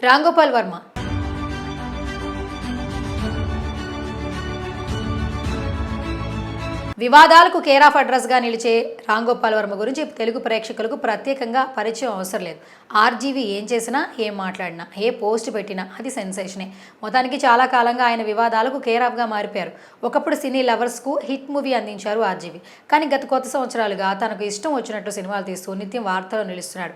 రామ్ గోపాల్ వర్మ వివాదాలకు care of అడ్రస్గా నిలిచే రామ్ గోపాల్ వర్మ గురించి తెలుగు ప్రేక్షకులకు ప్రత్యేకంగా పరిచయం అవసరం లేదు. ఆర్జీవి ఏం చేసినా, ఏం మాట్లాడినా, ఏ పోస్ట్ పెట్టినా అది సెన్సేషనే. మొత్తానికి చాలా కాలంగా ఆయన వివాదాలకు కేర్ ఆఫ్గా మారిపోయారు. ఒకప్పుడు సినీ లవర్స్కు హిట్ మూవీ అందించారు ఆర్జీవి. కానీ గత కొత్త సంవత్సరాలుగా తనకు ఇష్టం వచ్చినట్టు సినిమాలు తీస్తూ నిత్యం వార్తల్లో నిలుస్తున్నాడు.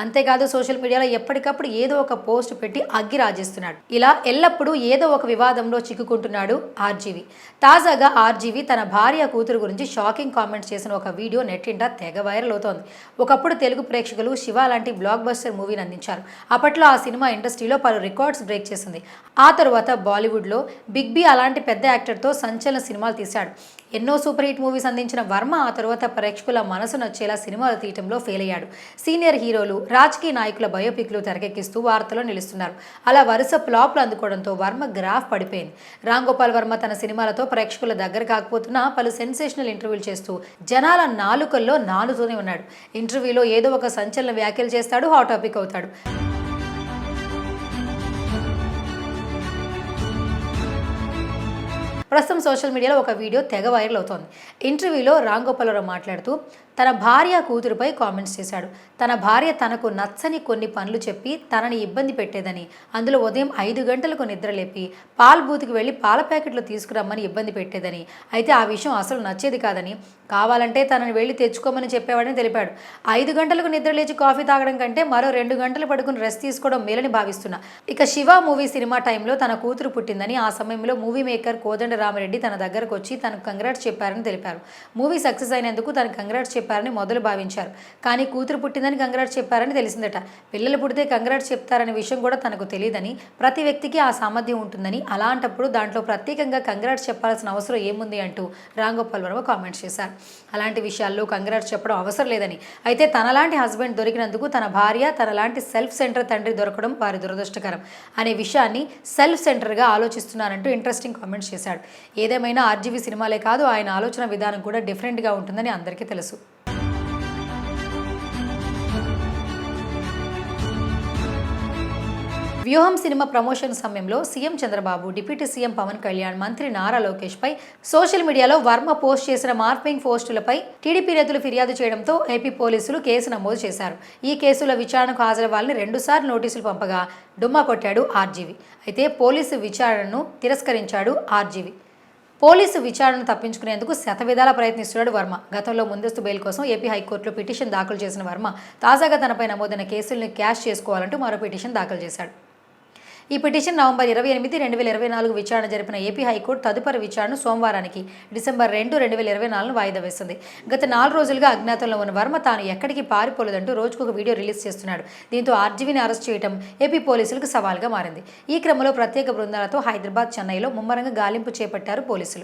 అంతేకాదు సోషల్ మీడియాలో ఎప్పటికప్పుడు ఏదో ఒక పోస్ట్ పెట్టి అగ్గి రాజేస్తున్నాడు. ఇలా ఎల్లప్పుడూ ఏదో ఒక వివాదంలో చిక్కుకుంటున్నాడు ఆర్జీవి. తాజాగా ఆర్జీవి తన భార్య కూతురు గురించి షాకింగ్ కామెంట్స్ చేసిన ఒక వీడియో నెట్టింట తెగ వైరల్ అవుతోంది. ఒకప్పుడు తెలుగు ప్రేక్షకులు శివ లాంటి బ్లాక్ బస్టర్ మూవీని అందించారు. అప్పట్లో ఆ సినిమా ఇండస్ట్రీలో పలు రికార్డ్స్ బ్రేక్ చేసింది. ఆ తరువాత బాలీవుడ్లో బిగ్ బి అలాంటి పెద్ద యాక్టర్తో సంచలన సినిమాలు తీశాడు. ఎన్నో సూపర్ హిట్ మూవీస్ అందించిన వర్మ ఆ తరువాత ప్రేక్షకుల మనసు నచ్చేలా సినిమాలు తీయటంలో ఫెయిల్ అయ్యాడు. సీనియర్ హీరోలు, రాజకీయ నాయకుల బయోపిక్లు తెరకెక్కిస్తూ వార్తలో నిలుస్తున్నారు. అలా వరుస ఫ్లాప్లు అందుకోవడంతో వర్మ గ్రాఫ్ పడిపోయింది. రామ్ గోపాల్ వర్మ తన సినిమాలతో ప్రేక్షకుల దగ్గర కాకపోతున్నా పలు సెన్సేషనల్ ఇంటర్వ్యూలు చేస్తూ జనాల నాలుకల్లో నాలుతూనే ఉన్నాడు. ఇంటర్వ్యూలో ఏదో ఒక సంచలన వ్యాఖ్యలు చేస్తాడు, హాట్ టాపిక్ అవుతాడు. ప్రస్తుతం సోషల్ మీడియాలో ఒక వీడియో తెగ వైరల్ అవుతోంది. ఇంటర్వ్యూలో రామ్ గోపాల్ వర్మ మాట్లాడుతూ తన భార్య కూతురుపై కామెంట్స్ చేశాడు. తన భార్య తనకు నచ్చని కొన్ని పనులు చెప్పి తనని ఇబ్బంది పెట్టేదని, అందులో ఉదయం 5 గంటలకు నిద్రలేపి పాల బూత్కి వెళ్ళి పాల ప్యాకెట్లు తీసుకురమ్మని ఇబ్బంది పెట్టేదని, అయితే ఆ విషయం అసలు నచ్చేది కాదని, కావాలంటే తనని వెళ్ళి తెచ్చుకోమని చెప్పేవాడని తెలిపాడు. 5 గంటలకు నిద్రలేచి కాఫీ తాగడం కంటే మరో 2 గంటలు పడుకుని రెస్ట్ తీసుకోవడం మేలని భావిస్తున్నా. ఇక శివ మూవీ సినిమా టైంలో తన కూతురు పుట్టిందని, ఆ సమయంలో మూవీ మేకర్ కోదండ రామిరెడ్డి తన దగ్గరకు వచ్చి తనకు కంగ్రాట్స్ చెప్పారని తెలిపారు. మూవీ సక్సెస్ అయినందుకు తనకు కంగ్రాట్స్ చెప్పారని మొదలు భావించారు. కానీ కూతురు పుట్టిందని కంగ్రాట్స్ చెప్పారని తెలిసిందట. పిల్లలు పుడితే కంగ్రాట్స్ చెప్తారనే విషయం కూడా తనకు తెలియదని, ప్రతి వ్యక్తికి ఆ సామర్థ్యం ఉంటుందని, అలాంటప్పుడు దాంట్లో ప్రత్యేకంగా కంగ్రాట్స్ చెప్పాల్సిన అవసరం ఏముంది అంటూ రామ్ గోపాల్ వర్మ కామెంట్స్ చేశారు. అలాంటి విషయాల్లో కంగ్రాట్స్ చెప్పడం అవసరం లేదని, అయితే తనలాంటి హస్బెండ్ దొరికినందుకు తన భార్య, తనలాంటి సెల్ఫ్ సెంటర్ తండ్రి దొరకడం వారి దురదృష్టకరం అనే విషయాన్ని సెల్ఫ్ సెంటర్గా ఆలోచిస్తున్నారంటూ ఇంట్రెస్టింగ్ కామెంట్స్ చేశాడు. ఏదేమైనా ఆర్జీవి సినిమాలే కాదు, ఆయన ఆలోచన విధానం కూడా డిఫరెంట్గా ఉంటుందని అందరికీ తెలుసు. వ్యూహం సినిమా ప్రమోషన్ సమయంలో CM Chandrababu, deputy CM Pawan Kalyan, మంత్రి నారా లోకేష్ పై సోషల్ మీడియాలో వర్మ పోస్ట్ చేసిన మార్పింగ్ పోస్టులపై టీడీపీ నేతలు ఫిర్యాదు చేయడంతో ఏపీ పోలీసులు కేసు నమోదు చేశారు. ఈ కేసుల విచారణకు హాజరవ్వాలని 2 సార్లు నోటీసులు పంపగా డుమ్మా కొట్టాడు ఆర్జీవి. అయితే పోలీసు విచారణను తిరస్కరించాడు ఆర్జీవి. పోలీసు విచారణను తప్పించుకునేందుకు శతవిధాలా ప్రయత్నిస్తున్నాడు వర్మ. గతంలో ముందస్తు బెయిల్ కోసం ఏపీ హైకోర్టులో పిటిషన్ దాఖలు చేసిన వర్మ తాజాగా తనపై నమోదైన కేసుల్ని క్యాష్ చేసుకోవాలంటూ మరో పిటిషన్ దాఖలు చేశాడు. ఈ పిటిషన్ నవంబర్ 28, 2024 విచారణ జరిపిన ఏపీ హైకోర్టు తదుపరి విచారణను సోమవారానికి డిసెంబర్ 2, 2024 వాయిదా వేసింది. గత 4 రోజులుగా అజ్ఞాతంలో ఉన్న వర్మ తాను ఎక్కడికి పారిపోలేదంటూ రోజుకొక వీడియో రిలీజ్ చేస్తున్నాడు. దీంతో ఆర్జీవిని అరెస్ట్ చేయడం ఏపీ పోలీసులకు సవాల్గా మారింది. ఈ క్రమంలో ప్రత్యేక బృందాలతో హైదరాబాద్, చెన్నైలో ముమ్మరంగా గాలింపు చేపట్టారు పోలీసులు.